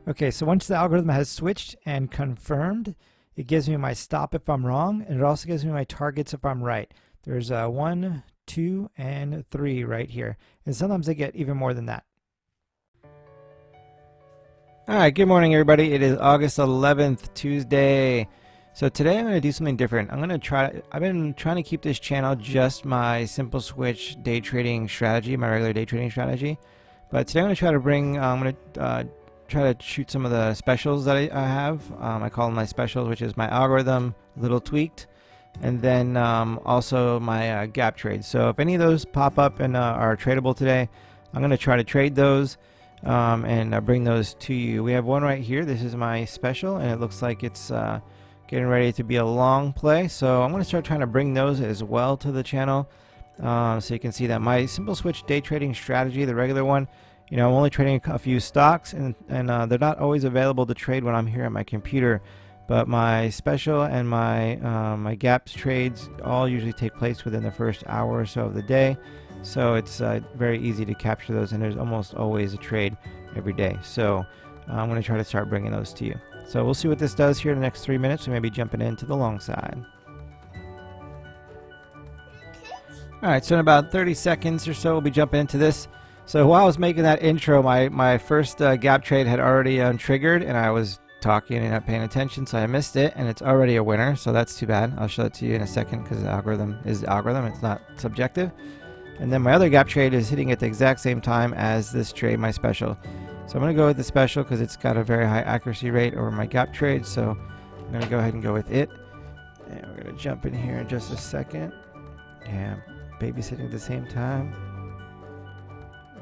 Okay, so once the algorithm has switched and confirmed, it gives me my stop if I'm wrong, and it also gives me my targets if I'm right. There's 1, 2, and 3 right here, and sometimes I get even more than that. All right, good morning, everybody. It is August 11th, Tuesday. So today I'm going to do something different. I've been trying to keep this channel just my simple switch day trading strategy, my regular day trading strategy. But today I'm going to try to try to shoot some of the specials that I have. I call them my specials, which is my algorithm, little tweaked, and then also my gap trades. So if any of those pop up and are tradable today, I'm going to try to trade those and bring those to you. We have one right here. This is my special, and it looks like it's getting ready to be a long play. So I'm going to start trying to bring those as well to the channel. So you can see that my simple switch day trading strategy, the regular one, I'm only trading a few stocks, and they're not always available to trade when I'm here at my computer. But my special and my gaps trades all usually take place within the first hour or so of the day. So it's very easy to capture those, and there's almost always a trade every day. So I'm going to try to start bringing those to you. So we'll see what this does here in the next 3 minutes. We may be jumping into the long side. All right, so in about 30 seconds or so, we'll be jumping into this. So while I was making that intro, my first gap trade had already triggered, and I was talking and not paying attention, so I missed it, and it's already a winner, so that's too bad. I'll show it to you in a second because the algorithm is the algorithm. It's not subjective. And then my other gap trade is hitting at the exact same time as this trade, my special. So I'm going to go with the special because it's got a very high accuracy rate over my gap trade, so I'm going to go ahead and go with it. And we're going to jump in here in just a second. Yeah, babysitting at the same time.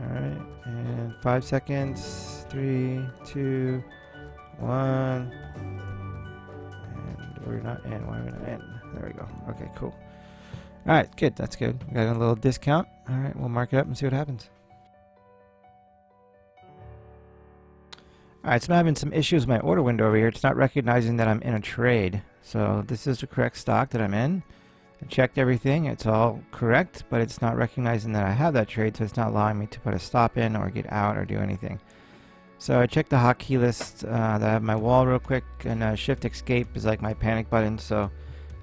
Alright, and 5 seconds. 3, 2, 1. And we're not in. Why are we not in? There we go. Okay, cool. Alright, good. That's good. We got a little discount. Alright, we'll mark it up and see what happens. Alright, so I'm having some issues with my order window over here. It's not recognizing that I'm in a trade. So this is the correct stock that I'm in. I checked everything. It's all correct, but it's not recognizing that I have that trade, so it's not allowing me to put a stop in or get out or do anything. So I checked the hotkey list that I have my wall real quick, and Shift Escape is like my panic button, so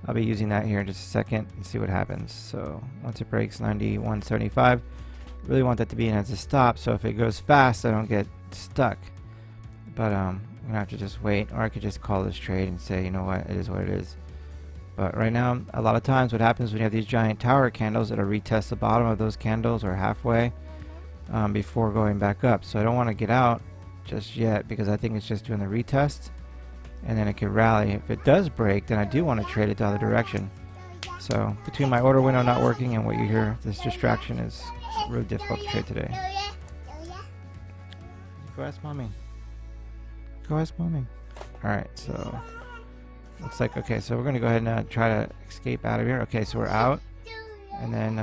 I'll be using that here in just a second and see what happens. So once it breaks 91.75, I really want that to be in as a stop, so if it goes fast I don't get stuck. But I'm gonna have to just wait, or I could just call this trade and say, you know what, it is what it is. But right now, a lot of times what happens when you have these giant tower candles, it'll retest the bottom of those candles or halfway before going back up. So I don't want to get out just yet because I think it's just doing the retest, and then it could rally. If it does break, then I do want to trade it the other direction. So between my order window not working and what you hear, this distraction is really difficult to trade today. Go ask mommy. Go ask mommy. Alright, so looks like, okay, so we're going to go ahead and try to escape out of here. Okay, so we're out. And then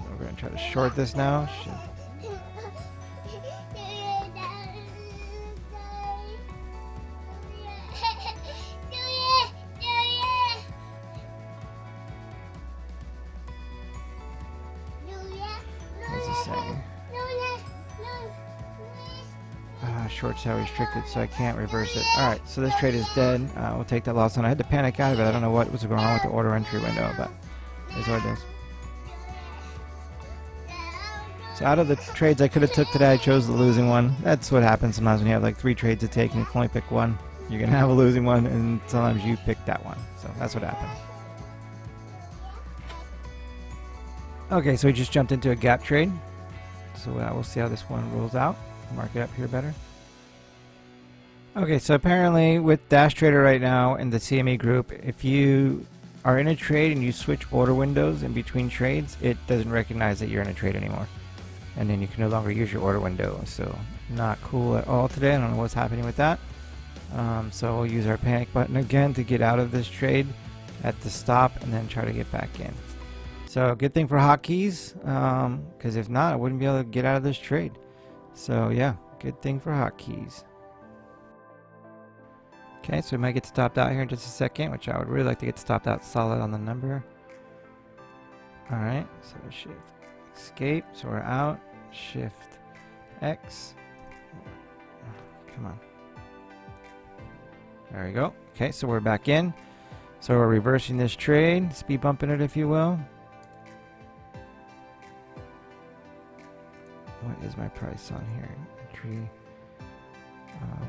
we're going to try to short this now. What's it saying? Shorts are restricted, so I can't reverse it. Alright, so this trade is dead. We'll take that loss on. I had to panic out of it. I don't know what was going on with the order entry window, but it's what it is. So out of the trades I could have took today, I chose the losing one. That's what happens sometimes when you have like 3 trades to take and you can only pick one. You're going to have a losing one, and sometimes you pick that one. So that's what happened. Okay, so we just jumped into a gap trade. So we'll see how this one rolls out. Mark it up here better. Okay, so apparently with Dash Trader right now in the CME group, if you are in a trade and you switch order windows in between trades, it doesn't recognize that you're in a trade anymore. And then you can no longer use your order window. So not cool at all today. I don't know what's happening with that. So we'll use our panic button again to get out of this trade at the stop and then try to get back in. So good thing for hotkeys, because if not, I wouldn't be able to get out of this trade. So yeah, good thing for hotkeys. Okay, so we might get stopped out here in just a second, which I would really like to get stopped out solid on the number. Alright, so Shift Escape, so we're out. Shift X, Come on. There we go. Okay, so we're back in. So we're reversing this trade, speed bumping it if you will. What is my price on here? Entry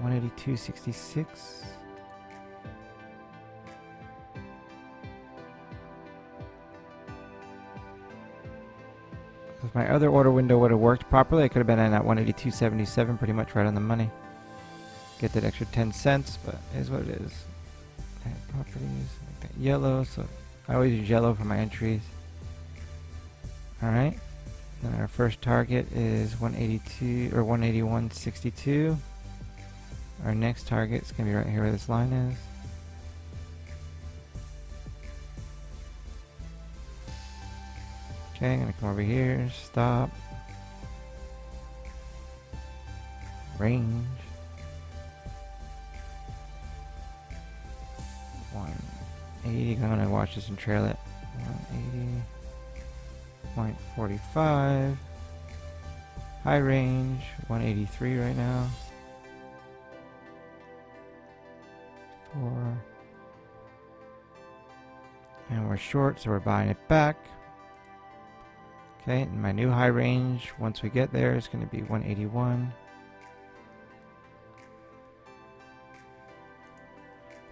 182.66. If my other order window would have worked properly, I could have been in at 182.77, pretty much right on the money. Get that extra 10 cents, but it is what it is. Okay, properties, like that yellow, so I always use yellow for my entries. Alright, then our first target is 182 or 181.62. Our next target is going to be right here where this line is. Okay, I'm going to come over here, stop, range, 180, I'm going to watch this and trail it, 180.45, high range, 183 right now, 4, and we're short, so we're buying it back. Okay, and my new high range, once we get there, is going to be 181.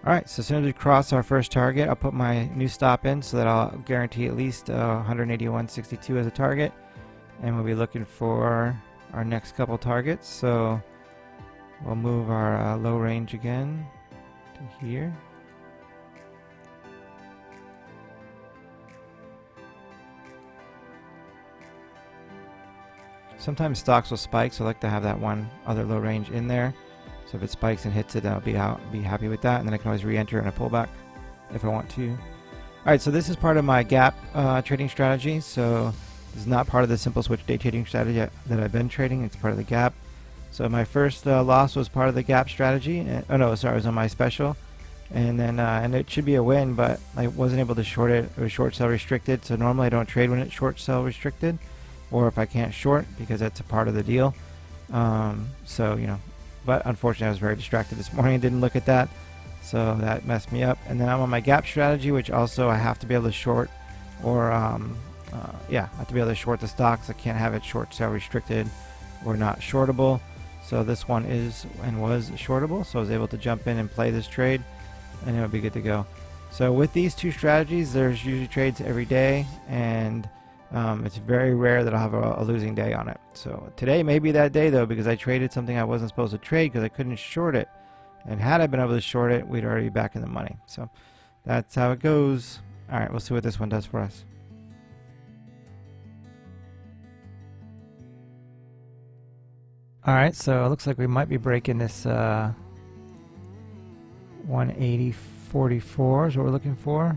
Alright, so as soon as we cross our first target, I'll put my new stop in so that I'll guarantee at least 181.62 as a target. And we'll be looking for our next couple targets. So we'll move our low range again to here. Sometimes stocks will spike, so I like to have that one other low range in there. So if it spikes and hits it, I'll be happy with that, and then I can always re-enter in a pullback if I want to. All right, so this is part of my gap trading strategy. So this is not part of the simple switch day trading strategy that I've been trading. It's part of the gap. So my first loss was part of the gap strategy. Oh no, sorry, it was on my special, and then and it should be a win, but I wasn't able to short it. It was short sell restricted. So normally I don't trade when it's short sell restricted, or if I can't short, because that's a part of the deal. So you know, but unfortunately I was very distracted this morning and didn't look at that, so that messed me up. And then I'm on my gap strategy, which also I have to be able to short, or yeah, I have to be able to short the stocks. I can't have it short sell restricted or not shortable. So this one is and was shortable, so I was able to jump in and play this trade, and it'll be good to go. So with these two strategies, there's usually trades every day, and it's very rare that I'll have a losing day on it. So today may be that day though, because I traded something I wasn't supposed to trade because I couldn't short it. And had I been able to short it, we'd already be back in the money. So that's how it goes. All right, we'll see what this one does for us. All right, so it looks like we might be breaking this 180.44 is what we're looking for.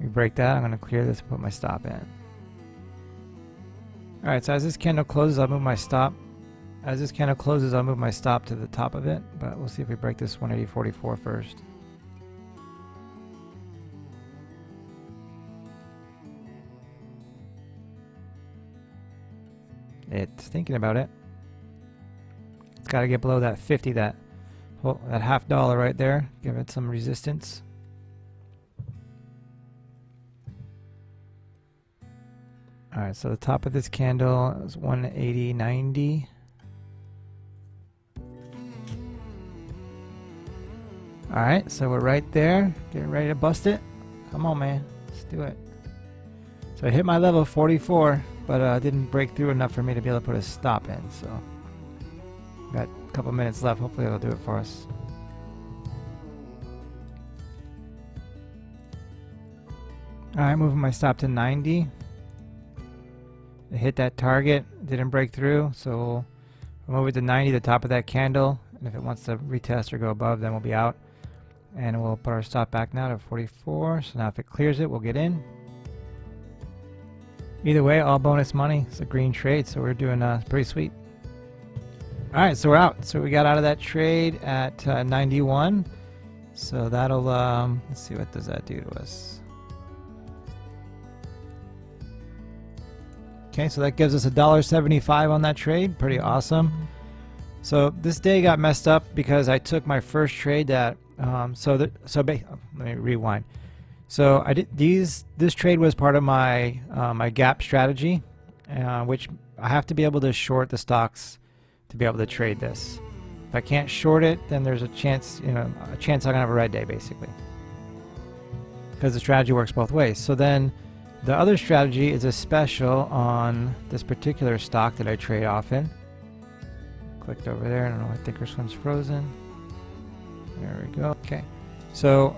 We break that, I'm going to clear this and put my stop in. Alright, so as this candle closes, I'll move my stop. As this candle closes, I'll move my stop to the top of it, but we'll see if we break this 180.44 first. It's thinking about it. It's got to get below that 50, that half dollar right there. Give it some resistance. Alright, so the top of this candle is 180.90. Alright, so we're right there, getting ready to bust it. Come on, man, let's do it. So I hit my level 44, but didn't break through enough for me to be able to put a stop in. So got a couple minutes left, hopefully it'll do it for us. Alright, moving my stop to 90. It hit that target, didn't break through, so we'll move it to 90, the top of that candle, and if it wants to retest or go above, then we'll be out. And we'll put our stop back now to 44, so now if it clears it, we'll get in. Either way, all bonus money. It's a green trade, so we're doing pretty sweet. Alright, so we're out. So we got out of that trade at 91, so that'll, let's see, what does that do to us? Okay, so that gives us $1.75 on that trade. Pretty awesome. So this day got messed up because I took my first trade that let me rewind. So I did this trade was part of my my gap strategy, which I have to be able to short the stocks to be able to trade this. If I can't short it, then there's a chance, I'm gonna have a red day basically, because the strategy works both ways. So then the other strategy is a special on this particular stock that I trade often. Clicked over there. I don't know. I think this one's frozen. There we go. Okay. So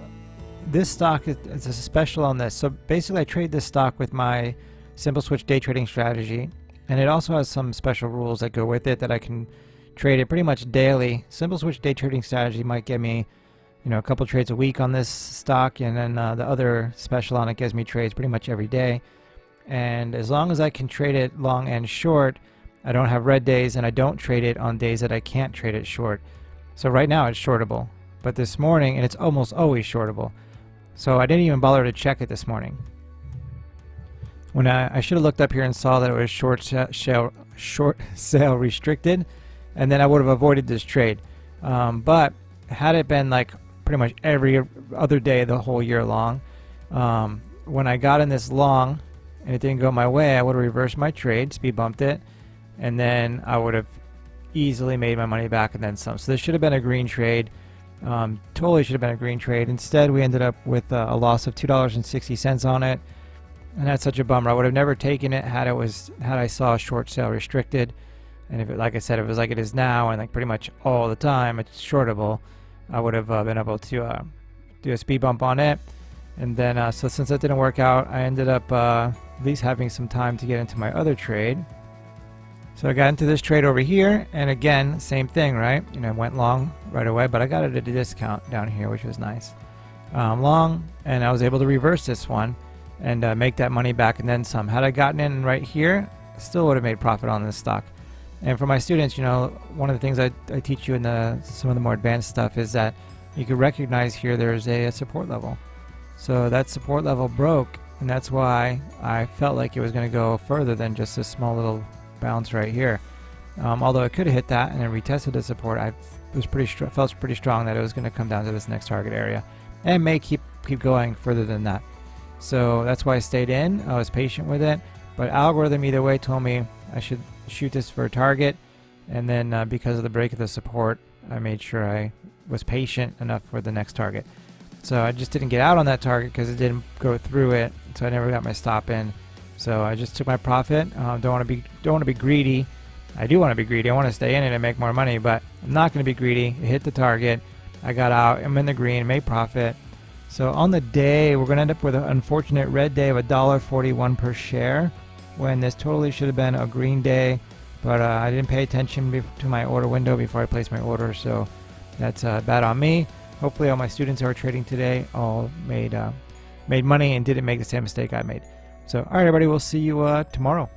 this stock is a special on this. So basically I trade this stock with my simple switch day trading strategy, and it also has some special rules that go with it that I can trade it pretty much daily. Simple switch day trading strategy might give me a couple trades a week on this stock, and then the other special on it gives me trades pretty much every day. And as long as I can trade it long and short, I don't have red days, and I don't trade it on days that I can't trade it short. So right now it's shortable, but this morning, and it's almost always shortable, so I didn't even bother to check it this morning. When I should have looked up here and saw that it was short sale restricted, and then I would have avoided this trade. But had it been like pretty much every other day the whole year long, when I got in this long and it didn't go my way, I would have reversed my trade, speed bumped it, and then I would have easily made my money back and then some. So this should have been a green trade. Totally should have been a green trade. Instead, we ended up with a loss of $2.60 on it, and that's such a bummer. I would have never taken it had I saw a short sale restricted. And if it, like I said, if it was like it is now, and like pretty much all the time it's shortable, I would have been able to do a speed bump on it. And then so since that didn't work out, I ended up at least having some time to get into my other trade. So I got into this trade over here, and again, same thing, right? Went long right away, but I got it at a discount down here, which was nice. Long, and I was able to reverse this one and make that money back and then some. Had I gotten in right here, I still would have made profit on this stock. And for my students, one of the things I teach you in some of the more advanced stuff is that you can recognize here there's a support level. So that support level broke, and that's why I felt like it was going to go further than just a small little bounce right here. Although it could have hit that and then retested the support, I felt pretty strong that it was going to come down to this next target area, and may keep going further than that. So that's why I stayed in. I was patient with it, but algorithm either way told me I should shoot this for a target, and then because of the break of the support, I made sure I was patient enough for the next target. So I just didn't get out on that target because it didn't go through it, so I never got my stop in. So I just took my profit. Don't want to be greedy. I do want to be greedy. I want to stay in it and make more money, but I'm not going to be greedy. It hit the target. I got out. I'm in the green. Made profit. So on the day, we're going to end up with an unfortunate red day of $1.41 per share, when this totally should have been a green day, but I didn't pay attention to my order window before I placed my order, so that's bad on me. Hopefully all my students who are trading today all made money and didn't make the same mistake I made. So alright everybody, we'll see you tomorrow.